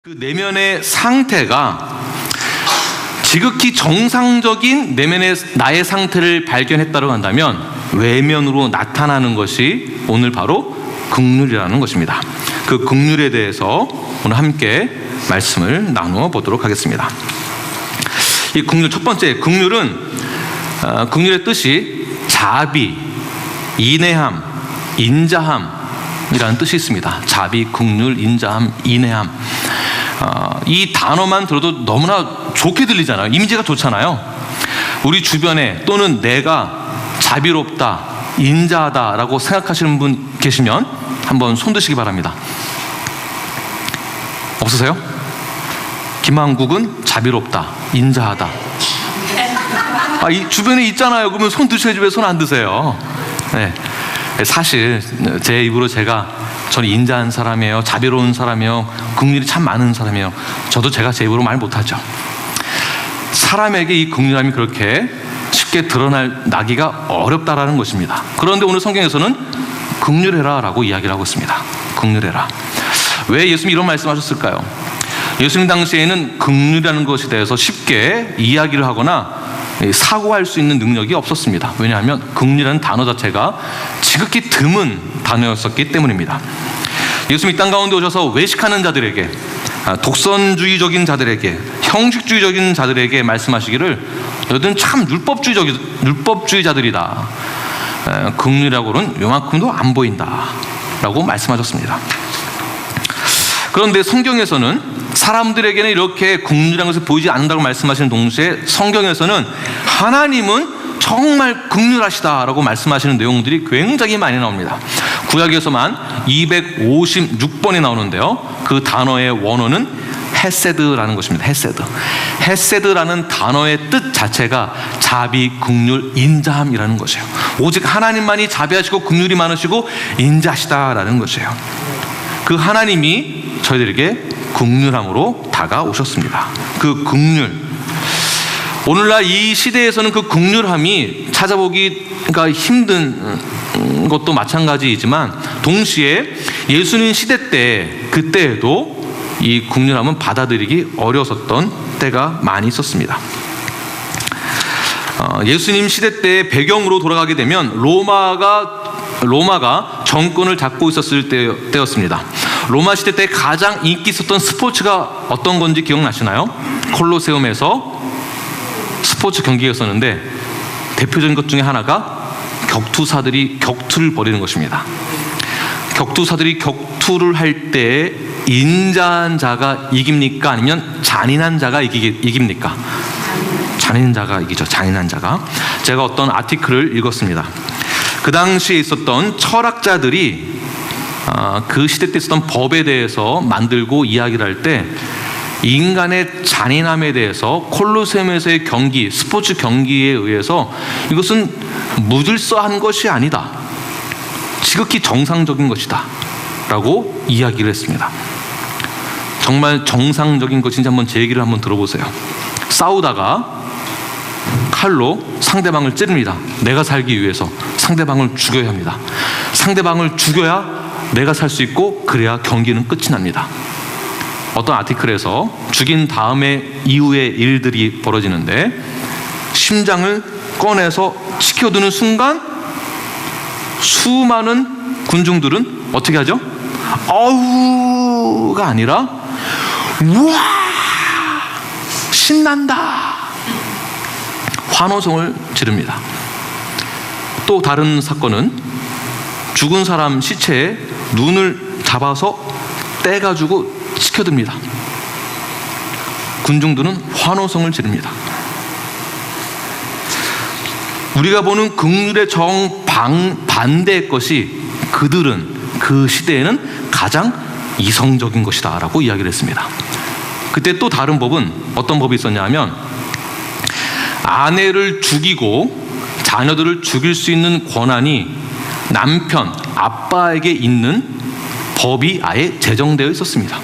그 내면의 상태가 지극히 정상적인 내면의 나의 상태를 발견했다고 한다면 외면으로 나타나는 것이 오늘 바로 긍휼이라는 것입니다. 그 긍휼에 대해서 오늘 함께 말씀을 나누어 보도록 하겠습니다. 이 긍휼, 첫 번째 긍휼은 긍휼의 뜻이 자비, 인애함, 인자함이라는 뜻이 있습니다. 자비, 긍휼, 인자함, 인애함. 이 단어만 들어도 너무나 좋게 들리잖아요. 이미지가 좋잖아요. 우리 주변에 또는 내가 자비롭다, 인자하다라고 생각하시는 분 계시면 한번 손 드시기 바랍니다. 없으세요? 김한국은 자비롭다, 인자하다. 이 주변에 있잖아요. 그러면 손 드셔야지 왜 손 안 드세요? 네. 사실 제 입으로 저는 인자한 사람이에요, 자비로운 사람이에요, 긍휼이 참 많은 사람이에요, 저도 제가 제 입으로 말 못하죠. 사람에게 이 긍휼함이 그렇게 쉽게 드러나기가 어렵다라는 것입니다. 그런데 오늘 성경에서는 긍휼해라 라고 이야기를 하고 있습니다. 긍휼해라. 왜 예수님이 이런 말씀하셨을까요? 예수님 당시에는 긍휼이라는 것에 대해서 쉽게 이야기를 하거나 사고할 수 있는 능력이 없었습니다. 왜냐하면 긍휼이라는 단어 자체가 지극히 드문 단어였었기 때문입니다. 예수님이 땅 가운데 오셔서 외식하는 자들에게, 독선주의적인 자들에게, 형식주의적인 자들에게 말씀하시기를 너희들은 참 율법주의자들이다. 긍휼이라고는 요만큼도 안 보인다 라고 말씀하셨습니다. 그런데 성경에서는 사람들에게는 이렇게 긍휼한 것을 보이지 않는다고 말씀하시는 동시에 성경에서는 하나님은 정말 긍휼하시다라고 말씀하시는 내용들이 굉장히 많이 나옵니다. 구약에서만 256번이 나오는데요, 그 단어의 원어는 헤세드라는 것입니다. 헤세드라는 단어의 뜻 자체가 자비, 긍휼, 인자함이라는 것이에요. 오직 하나님만이 자비하시고 긍휼이 많으시고 인자하시다라는 것이에요. 그 하나님이 저희들에게 긍휼함으로 다가오셨습니다. 그 긍휼, 오늘날 이 시대에서는 그 긍휼함이 찾아보기가 힘든 것도 마찬가지이지만 동시에 예수님 시대 때, 그때에도 이 긍휼함은 받아들이기 어려웠던 때가 많이 있었습니다. 예수님 시대 때의 배경으로 돌아가게 되면 로마가 정권을 잡고 있었을 때였습니다. 로마 시대 때 가장 인기 있었던 스포츠가 어떤 건지 기억나시나요? 콜로세움에서 스포츠 경기가 있었는데 대표적인 것 중에 하나가 격투사들이 격투를 벌이는 것입니다. 격투사들이 격투를 할 때 인자한 자가 이깁니까? 아니면 잔인한 자가 이깁니까? 잔인한 자가 이기죠. 잔인한 자가. 제가 어떤 아티클을 읽었습니다. 그 당시에 있었던 철학자들이 그 시대 때 있었던 법에 대해서 만들고 이야기를 할 때 인간의 잔인함에 대해서 콜로세움에서의 경기, 스포츠 경기에 의해서 이것은 무질서한 것이 아니다, 지극히 정상적인 것이다 라고 이야기를 했습니다. 정말 정상적인 것인지 한번 제 얘기를 한번 들어보세요. 싸우다가 칼로 상대방을 찌릅니다. 내가 살기 위해서 상대방을 죽여야 합니다. 상대방을 죽여야 내가 살 수 있고, 그래야 경기는 끝이 납니다. 어떤 아티클에서 죽인 다음에 이후의 일들이 벌어지는데 심장을 꺼내서 치켜드는 순간 수많은 군중들은 어떻게 하죠? 어우가 아니라 우와 신난다, 환호성을 지릅니다. 또 다른 사건은 죽은 사람 시체에 눈을 잡아서 떼가지고 치켜듭니다. 군중들은 환호성을 지릅니다. 우리가 보는 긍휼의 정반대의 것이 그 시대에는 가장 이성적인 것이다 라고 이야기를 했습니다. 그때 또 다른 법은 어떤 법이 있었냐 하면 아내를 죽이고 자녀들을 죽일 수 있는 권한이 남편, 아빠에게 있는 법이 아예 제정되어 있었습니다.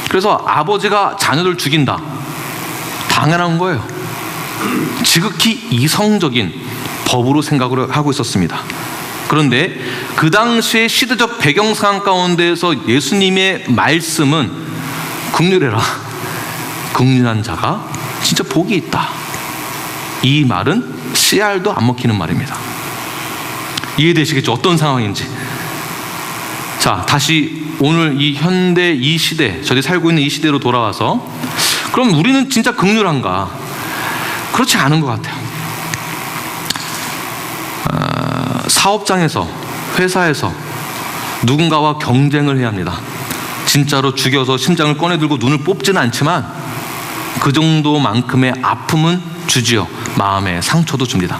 그래서 아버지가 자녀를 죽인다, 당연한 거예요. 지극히 이성적인 법으로 생각을 하고 있었습니다. 그런데 그 당시의 시대적 배경 상황 가운데에서 예수님의 말씀은 긍휼해라. 긍휼한 자가 진짜 복이 있다. 이 말은 씨알도 안 먹히는 말입니다. 이해되시겠죠? 어떤 상황인지. 자, 다시 오늘 이 현대 이 시대, 저희 살고 있는 이 시대로 돌아와서, 그럼 우리는 진짜 긍휼한가? 그렇지 않은 것 같아요. 사업장에서, 회사에서 누군가와 경쟁을 해야 합니다. 진짜로 죽여서 심장을 꺼내들고 눈을 뽑지는 않지만 그 정도만큼의 아픔은 주지요. 마음의 상처도 줍니다.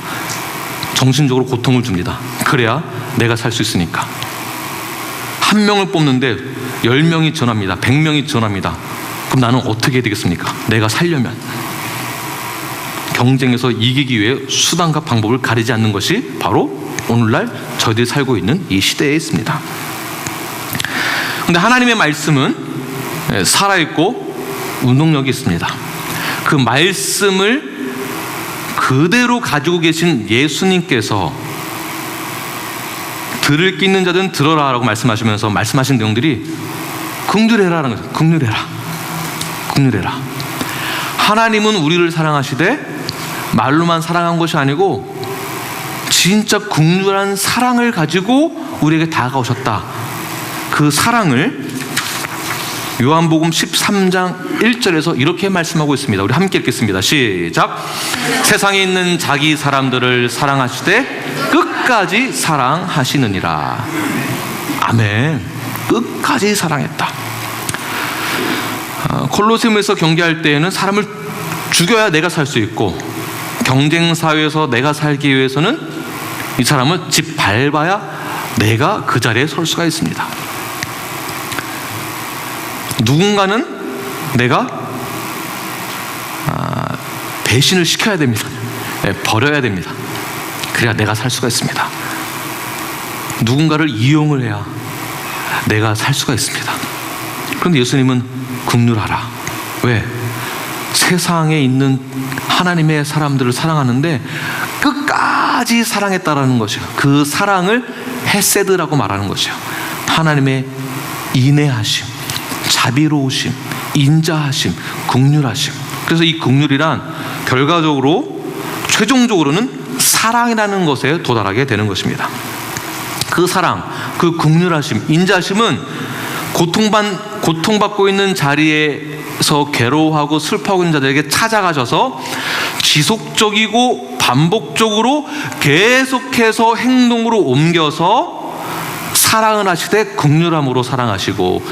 정신적으로 고통을 줍니다. 그래야 내가 살 수 있으니까. 한 명을 뽑는데 10명이 전합니다. 100명이 전합니다. 그럼 나는 어떻게 해야 되겠습니까? 내가 살려면. 경쟁에서 이기기 위해 수단과 방법을 가리지 않는 것이 바로 오늘날 저희들이 살고 있는 이 시대에 있습니다. 그런데 하나님의 말씀은 살아있고 운동력이 있습니다. 그 말씀을 그대로 가지고 계신 예수님께서 들을 끼 있는 자들은 들어라 라고 말씀하시면서 말씀하신 내용들이 긍휼해라라는 거죠. 긍휼해라. 긍휼해라. 하나님은 우리를 사랑하시되 말로만 사랑한 것이 아니고 진짜 긍휼한 사랑을 가지고 우리에게 다가오셨다. 그 사랑을 요한복음 13장 1절에서 이렇게 말씀하고 있습니다. 우리 함께 읽겠습니다. 시작. 세상에 있는 자기 사람들을 사랑하시되 끝까지 사랑하시느니라. 아멘. 끝까지 사랑했다. 콜로세움에서 경계할 때에는 사람을 죽여야 내가 살 수 있고, 경쟁 사회에서 내가 살기 위해서는 이 사람은 집 밟아야 내가 그 자리에 설 수가 있습니다. 누군가는 내가 배신을 시켜야 됩니다. 버려야 됩니다. 그래야 내가 살 수가 있습니다. 누군가를 이용을 해야 내가 살 수가 있습니다. 그런데 예수님은 긍휼하라. 왜? 세상에 있는 하나님의 사람들을 사랑하는데 끝까지 사랑했다라는 것이요. 그 사랑을 헤세드라고 말하는 것이요. 하나님의 인내하심, 자비로우심, 인자하심, 긍휼하심. 그래서 이 긍휼이란 결과적으로 최종적으로는 사랑이라는 것에 도달하게 되는 것입니다. 그 사랑, 그 긍휼하심, 인자하심은 고통받고 있는 자리에서 괴로워하고 슬퍼하고 있는 자들에게 찾아가셔서 지속적이고 반복적으로 계속해서 행동으로 옮겨서 사랑을 하시되 긍휼함으로 사랑하시고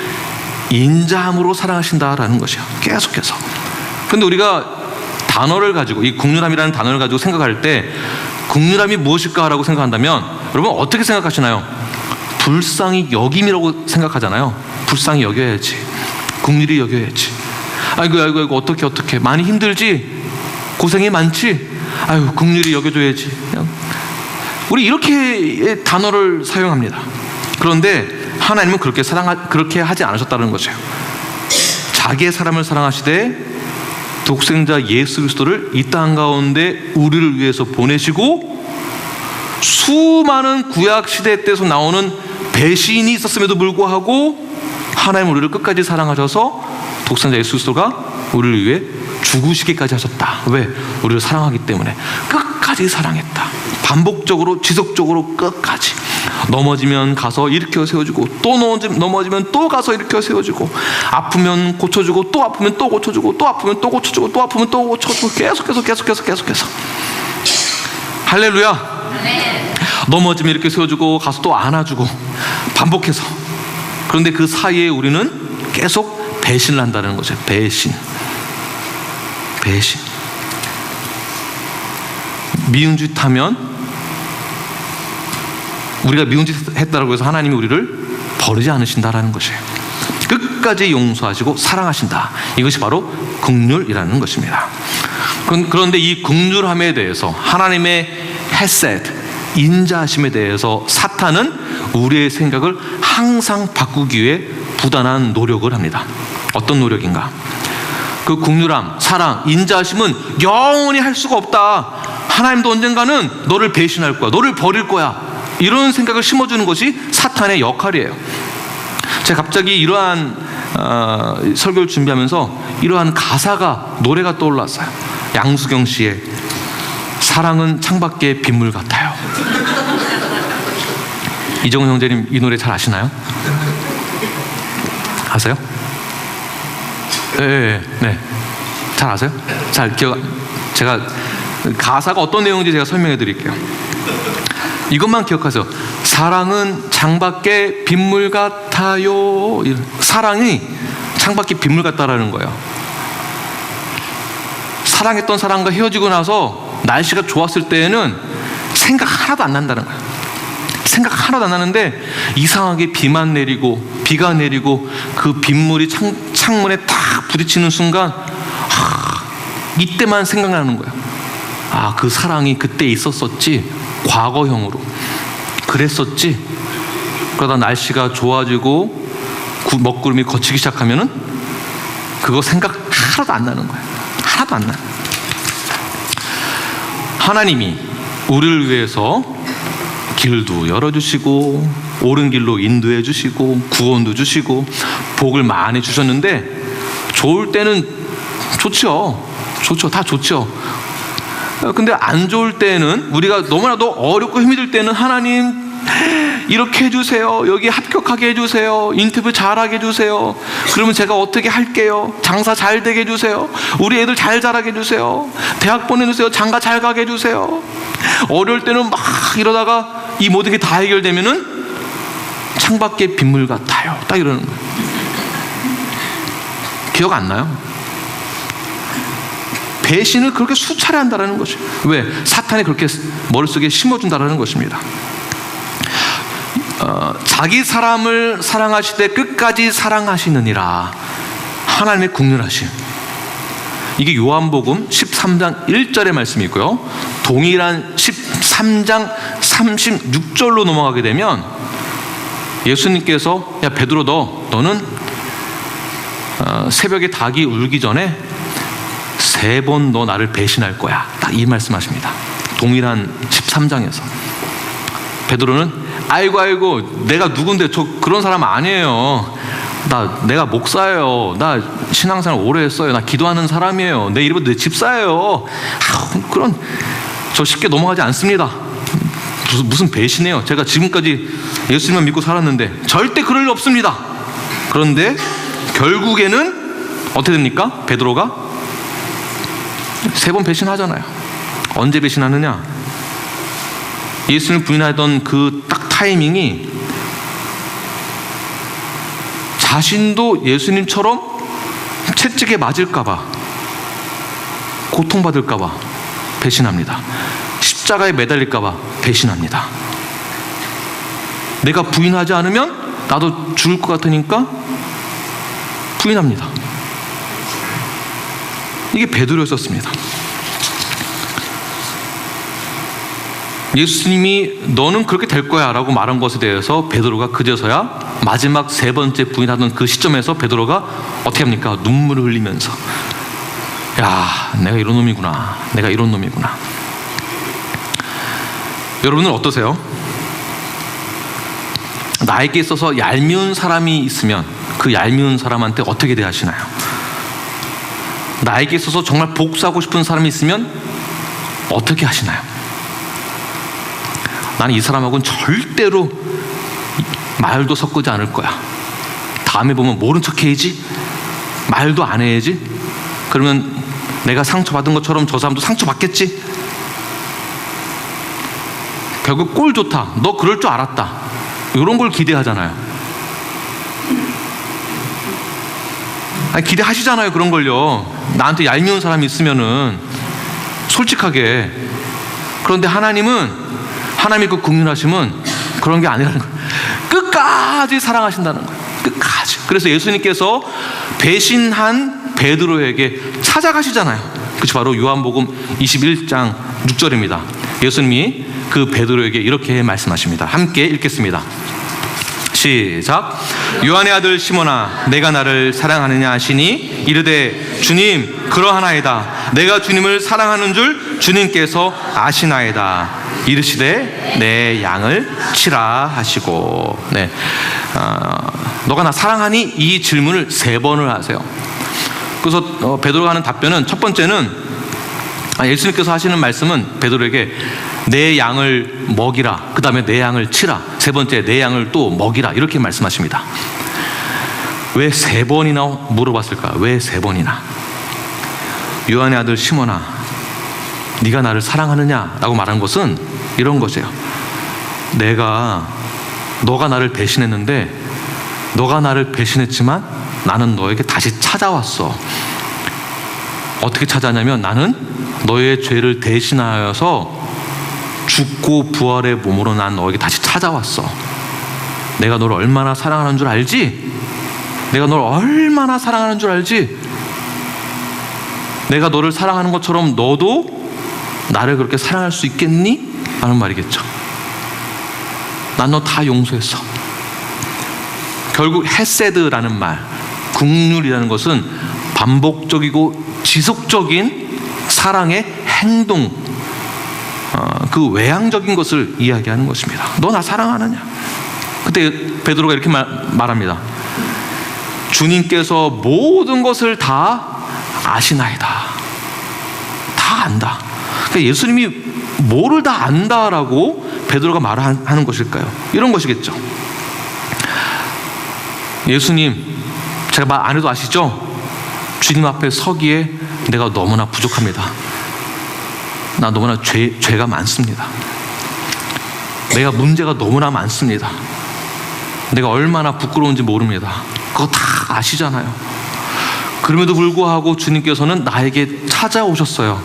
인자함으로 사랑하신다라는 것이요. 계속해서. 그런데 우리가 단어를 가지고, 이 긍휼함이라는 단어를 가지고 생각할 때 긍휼함이 무엇일까라고 생각한다면 여러분 어떻게 생각하시나요? 불쌍히 여김이라고 생각하잖아요. 불쌍히 여겨야지, 긍휼히 여겨야지. 아이고 어떻게 많이 힘들지, 고생이 많지, 아이고 긍휼히 여겨줘야지. 우리 이렇게 단어를 사용합니다. 그런데 하나님은 그렇게 하지 않으셨다는 거죠. 자기의 사람을 사랑하시되 독생자 예수 그리스도를 이 땅 가운데 우리를 위해서 보내시고, 수많은 구약 시대 때에서 나오는 배신이 있었음에도 불구하고 하나님 우리를 끝까지 사랑하셔서 독생자 예수 그리스도가 우리를 위해 죽으시기까지 하셨다. 왜? 우리를 사랑하기 때문에. 끝까지 사랑했다. 반복적으로, 지속적으로 끝까지. 넘어지면 가서 일으켜 세워주고, 또 넘어지면 또 가서 일으켜 세워주고, 아프면 고쳐주고, 또 아프면 또 고쳐주고, 또 아프면 또 고쳐주고, 또 아프면 또 고쳐주고, 계속해서. 할렐루야. 넘어지면 이렇게 세워주고, 가서 또 안아주고, 반복해서. 그런데 그 사이에 우리는 계속 배신을 한다는 거죠. 배신. 미운 짓 하면, 우리가 미운 짓 했다고 해서 하나님이 우리를 버리지 않으신다라는 것이에요. 끝까지 용서하시고 사랑하신다. 이것이 바로 긍휼이라는 것입니다. 그런데 이 긍휼함에 대해서, 하나님의 헤세드, 인자하심에 대해서 사탄은 우리의 생각을 항상 바꾸기 위해 부단한 노력을 합니다. 어떤 노력인가? 그 긍휼함, 사랑, 인자하심은 영원히 할 수가 없다. 하나님도 언젠가는 너를 배신할 거야, 너를 버릴 거야, 이런 생각을 심어주는 것이 사탄의 역할이에요. 제가 갑자기 이러한 설교를 준비하면서 이러한 가사가, 노래가 떠올랐어요. 양수경 씨의 사랑은 창밖의 빗물 같아요. 이정훈 형제님 이 노래 잘 아시나요? 아세요? 네. 잘 아세요? 제가 가사가 어떤 내용인지 제가 설명해 드릴게요. 이것만 기억하세요. 사랑은 창밖의 빗물 같아요. 사랑이 창밖의 빗물 같다라는 거예요. 사랑했던 사람과 헤어지고 나서 날씨가 좋았을 때에는 생각 하나도 안 난다는 거예요. 생각 하나도 안 나는데 이상하게 비만 내리고 비가 내리고 그 빗물이 창문에 딱 부딪히는 순간 이때만 생각나는 거예요. 그 사랑이 그때 있었었지. 과거형으로 그랬었지. 그러다 날씨가 좋아지고 먹구름이 걷히기 시작하면은 그거 생각 하나도 안 나는 거예요. 하나도 안 나요. 하나님이 우리를 위해서 길도 열어주시고 옳은 길로 인도해 주시고 구원도 주시고 복을 많이 주셨는데, 좋을 때는 좋죠. 다 좋죠. 근데 안 좋을 때는, 우리가 너무나도 어렵고 힘이 들 때는 하나님 이렇게 해주세요. 여기 합격하게 해주세요. 인터뷰 잘하게 해주세요. 그러면 제가 어떻게 할게요. 장사 잘 되게 해주세요. 우리 애들 잘 자라게 해주세요. 대학 보내주세요. 장가 잘 가게 해주세요. 어려울 때는 막 이러다가 이 모든 게 다 해결되면은 창밖에 빗물 같아요. 딱 이러는 거예요. 기억 안 나요? 배신을 그렇게 수차례 한다는 것이. 왜? 사탄이 그렇게 머릿속에 심어준다는 것입니다. 자기 사람을 사랑하시되 끝까지 사랑하시느니라. 하나님의 국률하심. 이게 요한복음 13장 1절의 말씀이 있고요. 동일한 13장 36절로 넘어가게 되면 예수님께서, 야 베드로, 너는 새벽에 닭이 울기 전에 3번 너 나를 배신할 거야. 딱 이 말씀하십니다. 동일한 13장에서. 베드로는 아이고 내가 누군데, 저 그런 사람 아니에요. 내가 목사예요. 나 신앙생활 오래 했어요. 나 기도하는 사람이에요. 내 이름은 내 집사예요. 그런 저 쉽게 넘어가지 않습니다. 무슨 배신해요. 제가 지금까지 예수님만 믿고 살았는데 절대 그럴 일 없습니다. 그런데 결국에는 어떻게 됩니까? 베드로가 3번 배신하잖아요. 언제 배신하느냐? 예수님을 부인하던 그 딱 타이밍이, 자신도 예수님처럼 채찍에 맞을까봐, 고통받을까봐 배신합니다. 십자가에 매달릴까봐 배신합니다. 내가 부인하지 않으면 나도 죽을 것 같으니까 부인합니다. 이게 베드로였었습니다. 예수님이 너는 그렇게 될 거야 라고 말한 것에 대해서 베드로가 그제서야 마지막 3번째 부인하던 그 시점에서 베드로가 어떻게 합니까? 눈물을 흘리면서, 야, 내가 이런 놈이구나. 내가 이런 놈이구나. 여러분은 어떠세요? 나에게 있어서 얄미운 사람이 있으면 그 얄미운 사람한테 어떻게 대하시나요? 나에게 있어서 정말 복수하고 싶은 사람이 있으면 어떻게 하시나요? 나는 이 사람하고는 절대로 말도 섞지 않을 거야. 다음에 보면 모른 척 해야지, 말도 안 해야지. 그러면 내가 상처받은 것처럼 저 사람도 상처받겠지. 결국 꼴 좋다, 너 그럴 줄 알았다, 이런 걸 기대하잖아요. 아니, 기대하시잖아요. 그런 걸요. 나한테 얄미운 사람이 있으면은 솔직하게. 그런데 하나님의 그 국률하심은 그런 게 아니라는 거예요. 끝까지 사랑하신다는 거예요. 끝까지. 그래서 예수님께서 배신한 베드로에게 찾아가시잖아요. 그것이 바로 요한복음 21장 6절입니다. 예수님이 그 베드로에게 이렇게 말씀하십니다. 함께 읽겠습니다. 시작. 요한의 아들 시몬아, 내가 나를 사랑하느냐 하시니 이르되 주님, 그러하나이다. 내가 주님을 사랑하는 줄 주님께서 아시나이다. 이르시되 내 양을 치라 하시고. 네. 너가 나 사랑하니? 이 질문을 3번을 하세요. 그래서 베드로가 하는 답변은, 첫 번째는 예수님께서 하시는 말씀은 베드로에게 내 양을 먹이라, 그 다음에 내 양을 치라, 세 번째 내 양을 또 먹이라, 이렇게 말씀하십니다. 왜 3번이나 물어봤을까? 왜 3번이나? 요한의 아들 시몬아, 네가 나를 사랑하느냐? 라고 말한 것은 이런 것이에요. 너가 나를 배신했는데, 너가 나를 배신했지만 나는 너에게 다시 찾아왔어. 어떻게 찾아왔냐면, 나는 너의 죄를 대신하여서 죽고 부활의 몸으로 난 너에게 다시 찾아왔어. 내가 너를 얼마나 사랑하는 줄 알지? 내가 너를 얼마나 사랑하는 줄 알지? 내가 너를 사랑하는 것처럼 너도 나를 그렇게 사랑할 수 있겠니? 라는 말이겠죠. 난 너 다 용서했어. 결국 헤세드라는 말, 긍휼이라는 것은 반복적이고 지속적인 사랑의 행동, 그 외향적인 것을 이야기하는 것입니다. 너 나 사랑하느냐? 그때 베드로가 이렇게 말합니다. 주님께서 모든 것을 다 아시나이다. 다 안다. 그러니까 예수님이 뭐를 다 안다라고 베드로가 말하는 것일까요? 이런 것이겠죠. 예수님, 제가 말 안 해도 아시죠? 주님 앞에 서기에 내가 너무나 부족합니다. 나 너무나 죄가 많습니다. 내가 문제가 너무나 많습니다. 내가 얼마나 부끄러운지 모릅니다. 그거 다 아시잖아요. 그럼에도 불구하고 주님께서는 나에게 찾아오셨어요.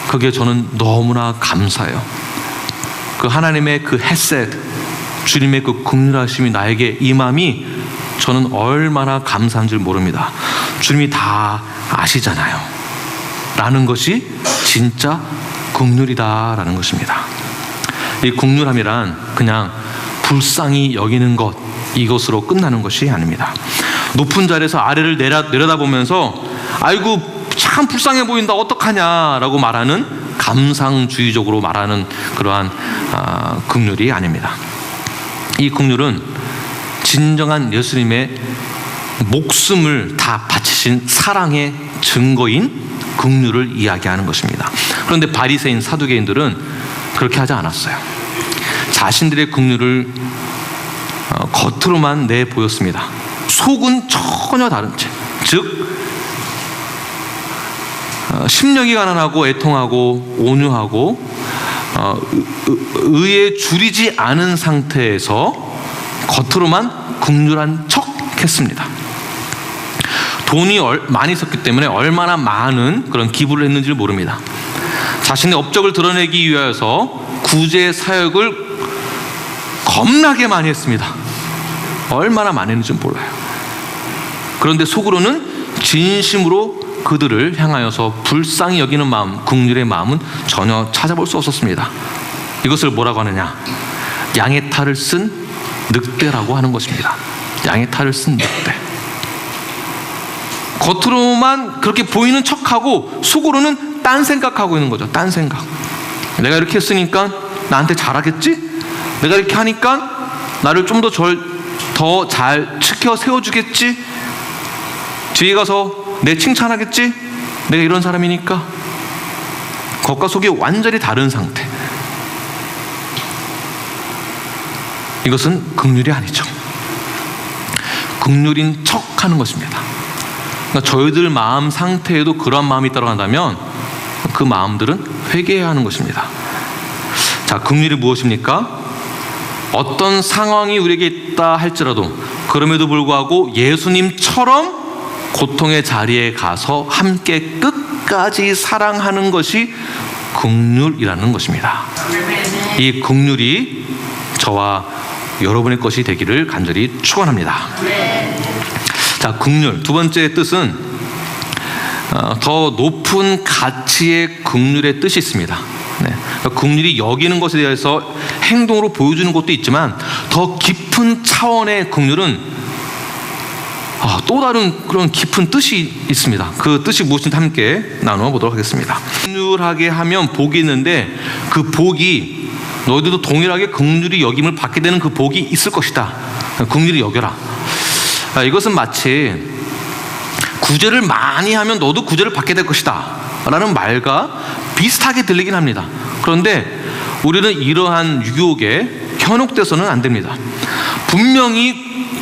그게 저는 너무나 감사해요. 그 하나님의 그 헤세드, 주님의 그 긍휼하심이 나에게 임함이 저는 얼마나 감사한 줄 모릅니다. 주님이 다 아시잖아요. 라는 것이 진짜 긍휼이다라는 것입니다. 이 긍휼함이란 그냥 불쌍히 여기는 것, 이것으로 끝나는 것이 아닙니다. 높은 자리에서 아래를 내려다보면서 아이고 참 불쌍해 보인다, 어떡하냐라고 말하는, 감상주의적으로 말하는 그러한 긍휼이 아닙니다. 이 긍휼은 진정한 예수님의 목숨을 다 바치신 사랑의 증거인 긍휼을 이야기하는 것입니다. 그런데 바리새인 사두개인들은 그렇게 하지 않았어요. 자신들의 긍휼을 겉으로만 내보였습니다. 속은 전혀 다른 채, 즉 심령이 가난하고 애통하고 온유하고 의에 줄이지 않은 상태에서 겉으로만 긍휼한 척 했습니다. 돈이 많이 있었기 때문에 얼마나 많은 그런 기부를 했는지를 모릅니다. 자신의 업적을 드러내기 위해서 구제 사역을 겁나게 많이 했습니다. 얼마나 많이 했는지 몰라요. 그런데 속으로는 진심으로 그들을 향하여서 불쌍히 여기는 마음, 긍휼의 마음은 전혀 찾아볼 수 없었습니다. 이것을 뭐라고 하느냐? 양의 탈을 쓴 늑대라고 하는 것입니다. 양의 탈을 쓴 늑대. 겉으로만 그렇게 보이는 척하고 속으로는 딴 생각하고 있는 거죠. 딴 생각. 내가 이렇게 했으니까 나한테 잘하겠지? 내가 이렇게 하니까 나를 좀 더 잘 지켜 세워주겠지? 뒤에 가서 내 칭찬하겠지? 내가 이런 사람이니까. 겉과 속이 완전히 다른 상태. 이것은 긍휼이 아니죠. 긍휼인 척 하는 것입니다. 그러니까 저희들 마음 상태에도 그러한 마음이 있다고 한다면 그 마음들은 회개해야 하는 것입니다. 자, 긍휼이 무엇입니까? 어떤 상황이 우리에게 있다 할지라도 그럼에도 불구하고 예수님처럼 고통의 자리에 가서 함께 끝까지 사랑하는 것이 긍휼이라는 것입니다. 이 긍휼이 저와 여러분의 것이 되기를 간절히 축원합니다. 자, 긍휼 두 번째 뜻은 더 높은 가치의 긍휼의 뜻이 있습니다. 네. 긍휼이 여기는 것에 대해서 행동으로 보여주는 것도 있지만 더 깊은 차원의 긍휼은 또 다른 그런 깊은 뜻이 있습니다. 그 뜻이 무엇인지 함께 나누어 보도록 하겠습니다. 긍휼하게 하면 복이 있는데 그 복이 너희들도 동일하게 긍휼히 여김을 받게 되는 그 복이 있을 것이다. 긍휼히 여겨라. 이것은 마치 구제를 많이 하면 너도 구제를 받게 될 것이다 라는 말과 비슷하게 들리긴 합니다. 그런데 우리는 이러한 유혹에 현혹돼서는 안 됩니다. 분명히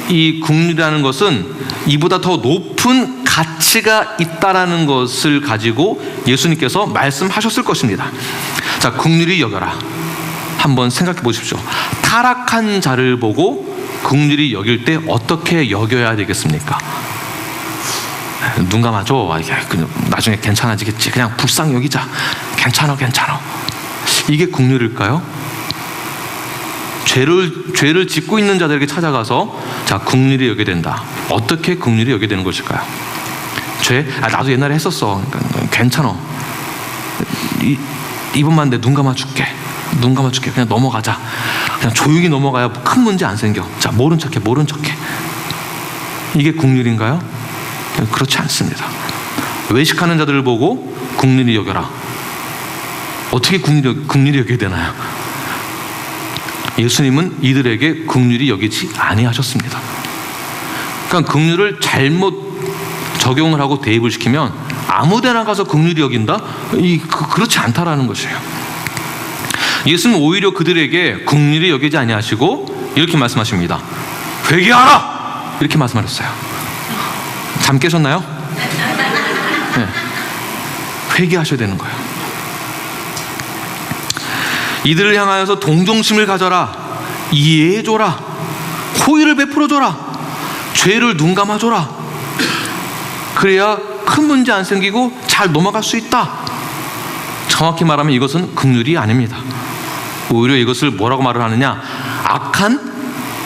이 긍휼이라는 것은 이보다 더 높은 가치가 있다라는 것을 가지고 예수님께서 말씀하셨을 것입니다. 자, 긍휼히 여겨라. 한번 생각해 보십시오. 타락한 자를 보고 긍휼히 여길 때 어떻게 여겨야 되겠습니까? 눈 감아줘. 나중에 괜찮아지겠지. 그냥 불쌍히 여기자. 괜찮아. 이게 긍휼일까요? 죄를 짓고 있는 자들에게 찾아가서 자, 긍휼히 여겨야 된다. 어떻게 긍휼히 여겨야 되는 것일까요? 나도 옛날에 했었어. 그러니까 괜찮아. 이번만 내 눈 감아줄게. 그냥 넘어가자. 그냥 조용히 넘어가야 큰 문제 안 생겨. 자, 모른 척해. 이게 긍휼인가요? 그렇지 않습니다. 외식하는 자들을 보고 긍휼히 여겨라. 어떻게 긍휼히 여겨야 되나요? 예수님은 이들에게 긍휼히 여기지 아니하셨습니다. 그러니까 긍휼을 잘못 적용을 하고 대입을 시키면 아무데나 가서 긍휼히 여긴다? 그렇지 않다라는 것이에요. 예수님은 오히려 그들에게 긍휼히 여기지 아니하시고 이렇게 말씀하십니다. 회개하라! 이렇게 말씀하셨어요. 잠 깨셨나요? 네. 회개하셔야 되는 거예요. 이들을 향하여서 동정심을 가져라. 이해해줘라. 호의를 베풀어줘라. 죄를 눈 감아줘라. 그래야 큰 문제 안 생기고 잘 넘어갈 수 있다. 정확히 말하면 이것은 긍휼이 아닙니다. 오히려 이것을 뭐라고 말을 하느냐? 악한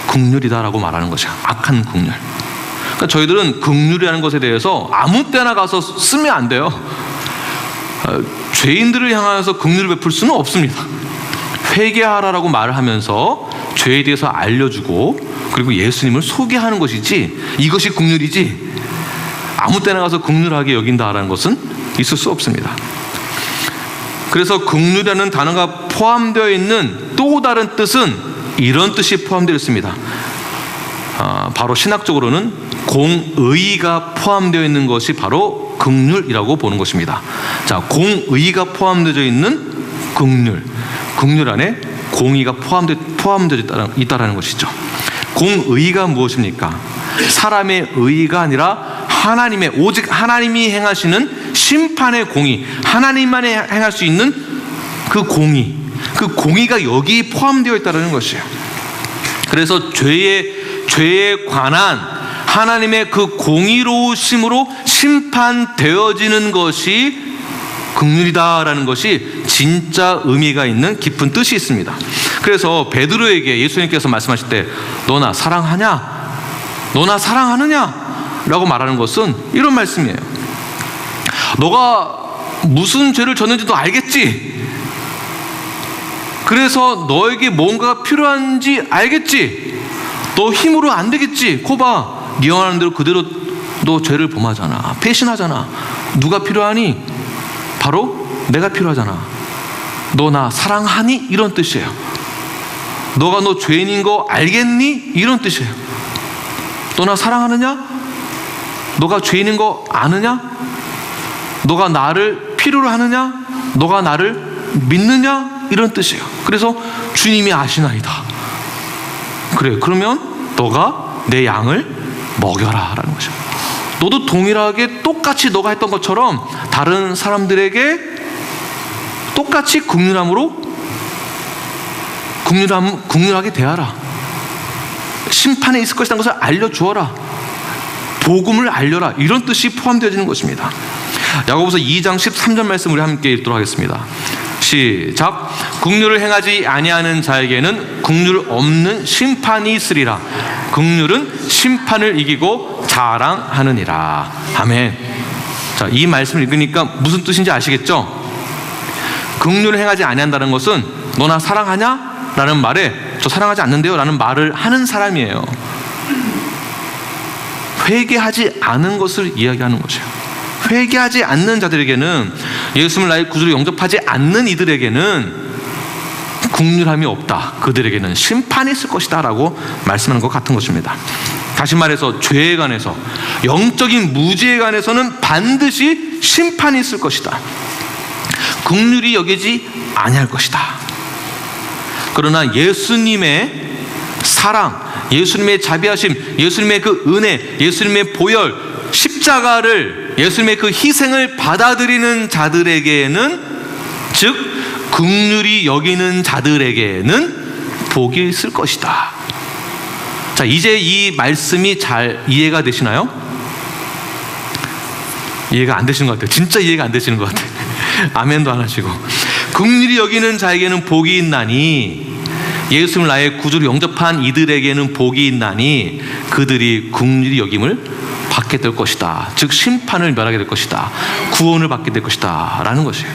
긍휼이다라고 말하는 것이야. 악한 긍휼. 그러니까 저희들은 긍휼이라는 것에 대해서 아무 때나 가서 쓰면 안 돼요. 죄인들을 향하여서 긍휼을 베풀 수는 없습니다. 회개하라라고 말을 하면서 죄에 대해서 알려주고 그리고 예수님을 소개하는 것이지, 이것이 긍휼이지 아무 때나 가서 긍휼하게 여긴다라는 것은 있을 수 없습니다. 그래서 긍휼이라는 단어가 포함되어 있는 또 다른 뜻은 이런 뜻이 포함되어 있습니다. 바로 신학적으로는 공의가 포함되어 있는 것이 바로 긍휼이라고 보는 것입니다. 자, 공의가 포함되어 있는 긍휼 안에 공의가 포함되어 있다라는 것이죠. 공의가 무엇입니까? 사람의 의의가 아니라 하나님의, 오직 하나님이 행하시는 심판의 공의, 하나님만이 행할 수 있는 그 공의, 그 공의가 여기 포함되어 있다는 것이에요. 그래서 죄에 관한 하나님의 그 공의로우심으로 심판되어지는 것이 긍휼이다라는 것이 진짜 의미가 있는 깊은 뜻이 있습니다. 그래서 베드로에게 예수님께서 말씀하실 때 너나 사랑하냐? 너나 사랑하느냐? 라고 말하는 것은 이런 말씀이에요. 너가 무슨 죄를 졌는지 너 알겠지? 그래서 너에게 뭔가가 필요한지 알겠지? 너 힘으로 안 되겠지? 거봐, 네 원하는 대로 그대로 너 죄를 범하잖아. 배신하잖아. 누가 필요하니? 바로 내가 필요하잖아. 너 나 사랑하니? 이런 뜻이에요. 너가 너 죄인인 거 알겠니? 이런 뜻이에요. 너 나 사랑하느냐? 너가 죄인인 거 아느냐? 너가 나를 필요로 하느냐? 너가 나를 믿느냐? 이런 뜻이에요. 그래서 주님이 아시나이다. 그래, 그러면 너가 내 양을 먹여라 라는 것이에요. 너도 동일하게 똑같이 너가 했던 것처럼 다른 사람들에게 똑같이 긍휼하게 대하라. 심판에 있을 것이라는 것을 알려주어라. 복음을 알려라. 이런 뜻이 포함되어지는 것입니다. 야고보서 2장 13절 말씀 우리 함께 읽도록 하겠습니다. 시작. 긍휼을 행하지 아니하는 자에게는 긍휼 없는 심판이 있으리라. 긍휼은 심판을 이기고 자랑하느니라. 아멘. 자, 이 말씀을 읽으니까 무슨 뜻인지 아시겠죠? 긍휼을 행하지 아니한다는 것은 너나 사랑하냐? 라는 말에 저 사랑하지 않는데요 라는 말을 하는 사람이에요. 회개하지 않은 것을 이야기하는 것이에요. 회개하지 않는 자들에게는, 예수님을 나의 구주로 영접하지 않는 이들에게는 긍휼함이 없다. 그들에게는 심판이 있을 것이다 라고 말씀하는 것 같은 것입니다. 다시 말해서 죄에 관해서, 영적인 무지에 관해서는 반드시 심판이 있을 것이다. 긍휼히 여기지 아니할 것이다. 그러나 예수님의 사랑, 예수님의 자비하심, 예수님의 그 은혜, 예수님의 보혈, 십자가를, 예수님의 그 희생을 받아들이는 자들에게는, 즉 긍휼히 여기는 자들에게는 복이 있을 것이다. 자, 이제 이 말씀이 잘 이해가 되시나요? 이해가 안 되시는 것 같아요. 진짜 이해가 안 되시는 것 같아요. 아멘도 안 하시고. 긍휼히 여기는 자에게는 복이 있나니, 예수님을 나의 구주로 영접한 이들에게는 복이 있나니 그들이 긍휼히 여김을 받게 될 것이다. 즉 심판을 면하게 될 것이다. 구원을 받게 될 것이다 라는 것이에요.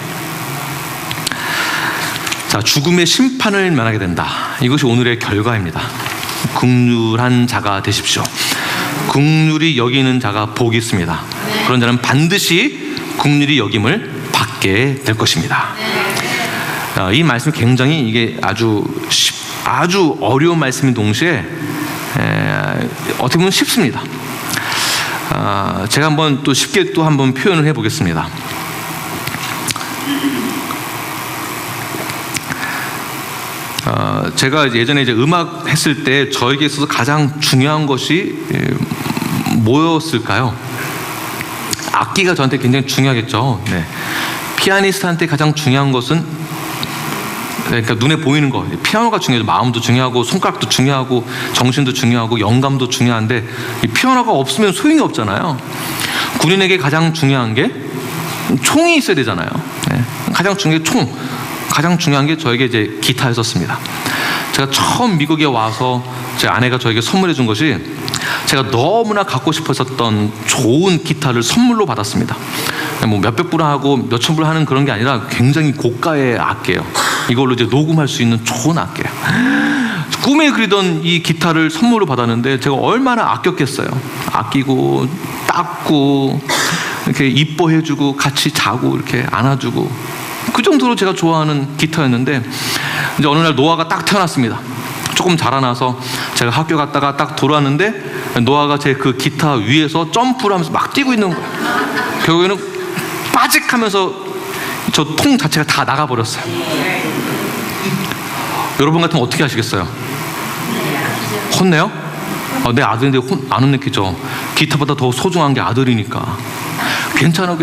자, 죽음의 심판을 면하게 된다. 이것이 오늘의 결과입니다. 긍휼한 자가 되십시오. 긍휼히 여기는 자가 복이 있습니다. 그런 자는 반드시 긍휼히 여김을 받게 될 것입니다. 이 말씀이 굉장히 이게 아주 어려운 말씀인 동시에 어떻게 보면 쉽습니다. 제가 한번 또 쉽게 또 한번 표현을 해보겠습니다. 제가 예전에 이제 음악 했을 때 저에게 있어서 가장 중요한 것이 뭐였을까요? 악기가 저한테 굉장히 중요하겠죠. 네. 피아니스트한테 가장 중요한 것은, 그러니까 눈에 보이는 거, 피아노가 중요하죠. 마음도 중요하고 손가락도 중요하고 정신도 중요하고 영감도 중요한데, 이 피아노가 없으면 소용이 없잖아요. 군인에게 가장 중요한 게 총이 있어야 되잖아요. 네. 가장 중요한 게 저에게 이제 기타였었습니다. 제가 처음 미국에 와서 제 아내가 저에게 선물해 준 것이, 제가 너무나 갖고 싶었었던 좋은 기타를 선물로 받았습니다. 뭐 몇백 불 하고 몇천 불 하는 그런 게 아니라 굉장히 고가의 악기예요. 이걸로 이제 녹음할 수 있는 좋은 악기예요. 꿈에 그리던 이 기타를 선물로 받았는데 제가 얼마나 아꼈겠어요. 아끼고 닦고 이렇게 이뻐해주고 같이 자고 이렇게 안아주고, 그 정도로 제가 좋아하는 기타였는데, 이제 어느 날 노아가 딱 태어났습니다. 조금 자라나서 제가 학교 갔다가 딱 돌아왔는데 노아가 제 그 기타 위에서 점프를 하면서 막 뛰고 있는 거예요. 결국에는 빠직하면서 저 통 자체가 다 나가버렸어요. 여러분 같으면 어떻게 하시겠어요? 혼내요? 내 아들인데 안 혼내겠죠. 기타보다 더 소중한 게 아들이니까. 괜찮아.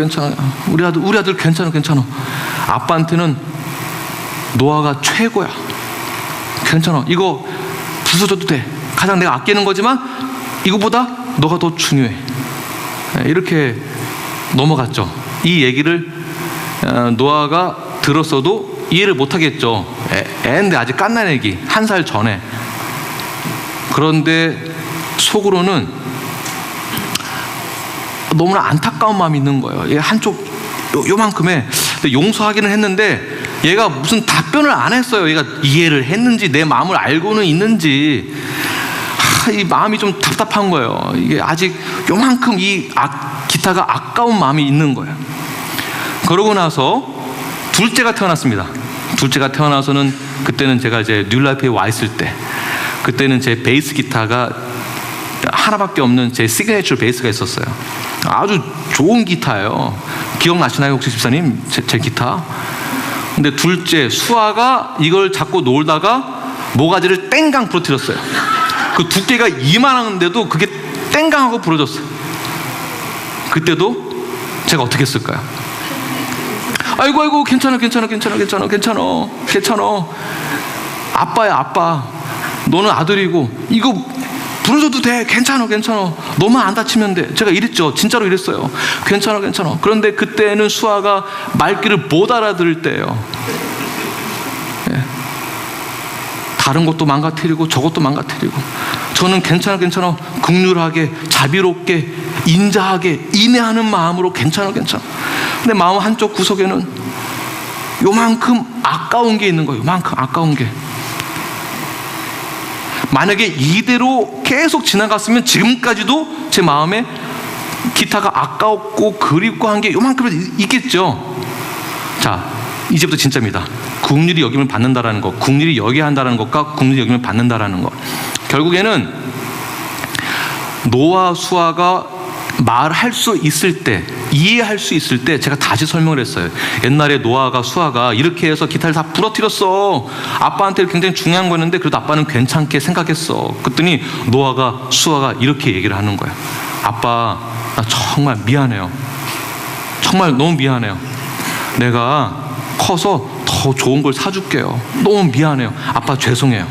우리 아들 괜찮아. 아빠한테는 노아가 최고야. 괜찮아. 이거 부숴줘도 돼. 가장 내가 아끼는 거지만 이거보다 너가 더 중요해. 이렇게 넘어갔죠. 이 얘기를 노아가 들었어도 이해를 못하겠죠. 애인데 아직 갓난애기, 1살 전에. 그런데 속으로는 너무나 안타까운 마음이 있는 거예요. 얘 한쪽 요만큼에 용서하기는 했는데 얘가 무슨 답변을 안 했어요. 얘가 이해를 했는지 내 마음을 알고는 있는지 이 마음이 좀 답답한 거예요. 이게 아직 요만큼 이 기타가 아까운 마음이 있는 거예요. 그러고 나서 둘째가 태어났습니다. 둘째가 태어나서는 그때는 제가 이제 뉴라이프에 와 있을 때, 그때는 제 베이스 기타가 하나밖에 없는 제 시그니처 베이스가 있었어요. 아주 좋은 기타예요. 기억나시나요 혹시 집사님? 제 기타? 근데 둘째 수아가 이걸 잡고 놀다가 모가지를 땡강 부러뜨렸어요. 그 두께가 이만한데도 그게 땡강하고 부러졌어요. 그때도 제가 어떻게 했을까요? 아이고 괜찮아. 아빠야 아빠. 너는 아들이고 이거 부러져도 돼. 괜찮아. 너만 안 다치면 돼. 제가 이랬죠. 진짜로 이랬어요. 괜찮아. 그런데 그때는 수아가 말귀를 못 알아들을 때예요. 예. 다른 것도 망가뜨리고 저것도 망가뜨리고, 저는 괜찮아. 긍휼하게, 자비롭게, 인자하게, 인내하는 마음으로 괜찮아. 근데 마음 한쪽 구석에는 요만큼 아까운 게 있는 거예요. 요만큼 아까운 게. 만약에 이대로 계속 지나갔으면 지금까지도 제 마음에 기타가 아까웠고 그립고 한 게 요만큼 있겠죠. 자, 이제부터 진짜입니다. 국률이 여김을 받는다라는 것, 국률이 여겨야 한다는 것과 국률이 여김을 받는다라는 것. 결국에는 노아 수아가 말할 수 있을 때, 이해할 수 있을 때 제가 다시 설명을 했어요. 옛날에 노아가 수아가 이렇게 해서 기타를 다 부러뜨렸어. 아빠한테 굉장히 중요한 거였는데 그래도 아빠는 괜찮게 생각했어. 그랬더니 노아가 수아가 이렇게 얘기를 하는 거예요. 아빠, 나 정말 미안해요. 정말 너무 미안해요. 내가 커서 더 좋은 걸 사줄게요. 너무 미안해요. 아빠 죄송해요.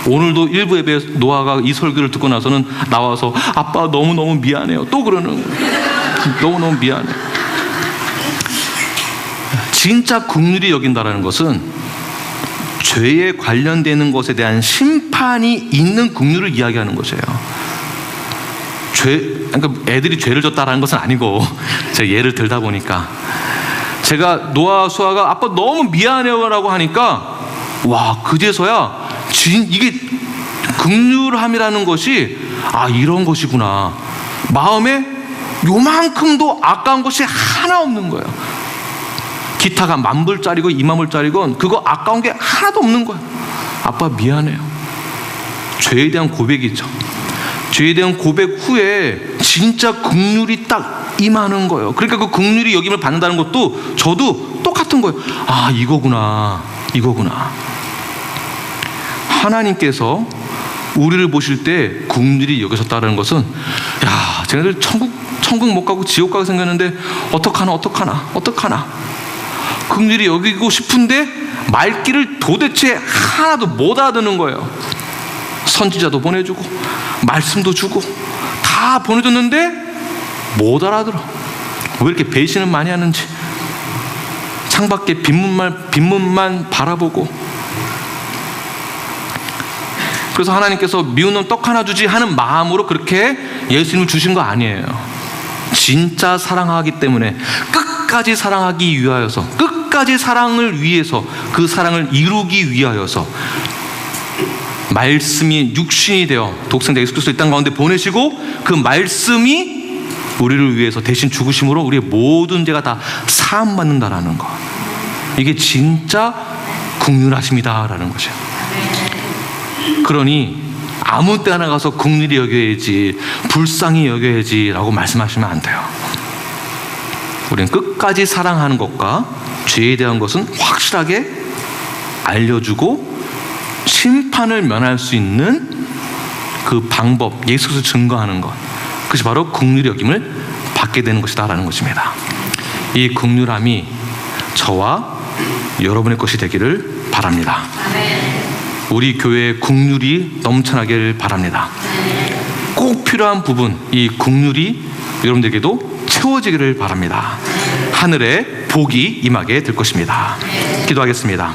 오늘도 일부 예배 노아가 이 설교를 듣고 나서는 나와서 아빠 너무너무 미안해요. 또 그러는 거예요. 너무너무 미안해. 진짜 국률이 여긴다라는 것은 죄에 관련되는 것에 대한 심판이 있는 국률을 이야기하는 것이에요. 그러니까 애들이 죄를 졌다라는 것은 아니고 제가 예를 들다 보니까 제가 노아 수아가 아빠 너무 미안해요라고 하니까 와, 그제서야 이게 긍휼함이라는 것이 이런 것이구나. 마음에 요만큼도 아까운 것이 하나 없는 거예요. 기타가 10,000불짜리고 20,000불짜리건 그거 아까운 게 하나도 없는 거예요. 아빠 미안해요. 죄에 대한 고백이죠. 죄에 대한 고백 후에 진짜 긍휼이 딱 임하는 거예요. 그러니까 그 긍휼이 여김을 받는다는 것도 저도 똑같은 거예요. 이거구나. 하나님께서 우리를 보실 때 긍휼이 여기셨다는 것은 야, 쟤네들 천국 못 가고 지옥 가게 생겼는데 어떡하나 긍휼이 여기고 싶은데 말귀를 도대체 하나도 못 알아듣는 거예요. 선지자도 보내주고 말씀도 주고 다 보내줬는데 못 알아들어. 왜 이렇게 배신을 많이 하는지. 창밖에 빈문만 바라보고. 그래서 하나님께서 미운 놈 떡 하나 주지 하는 마음으로 그렇게 예수님을 주신 거 아니에요. 진짜 사랑하기 때문에 끝까지 사랑하기 위하여서, 끝까지 사랑을 위해서, 그 사랑을 이루기 위하여서 말씀이 육신이 되어 독생자 예수 그리스도 이 땅 가운데 보내시고 그 말씀이 우리를 위해서 대신 죽으심으로 우리의 모든 죄가 다 사함받는다라는 것. 이게 진짜 긍휼하심이다라는 거죠. 그러니 아무 때나 가서 긍휼히 여겨야지, 불쌍히 여겨야지 라고 말씀하시면 안 돼요. 우리는 끝까지 사랑하는 것과 죄에 대한 것은 확실하게 알려주고 심판을 면할 수 있는 그 방법, 예수 그리스도 증거하는 것, 그것이 바로 긍휼히 여김을 받게 되는 것이다 라는 것입니다. 이 긍휼함이 저와 여러분의 것이 되기를 바랍니다. 우리 교회의 긍휼이 넘쳐나기를 바랍니다. 꼭 필요한 부분, 이 긍휼이 여러분들에게도 채워지기를 바랍니다. 하늘의 복이 임하게 될 것입니다. 기도하겠습니다.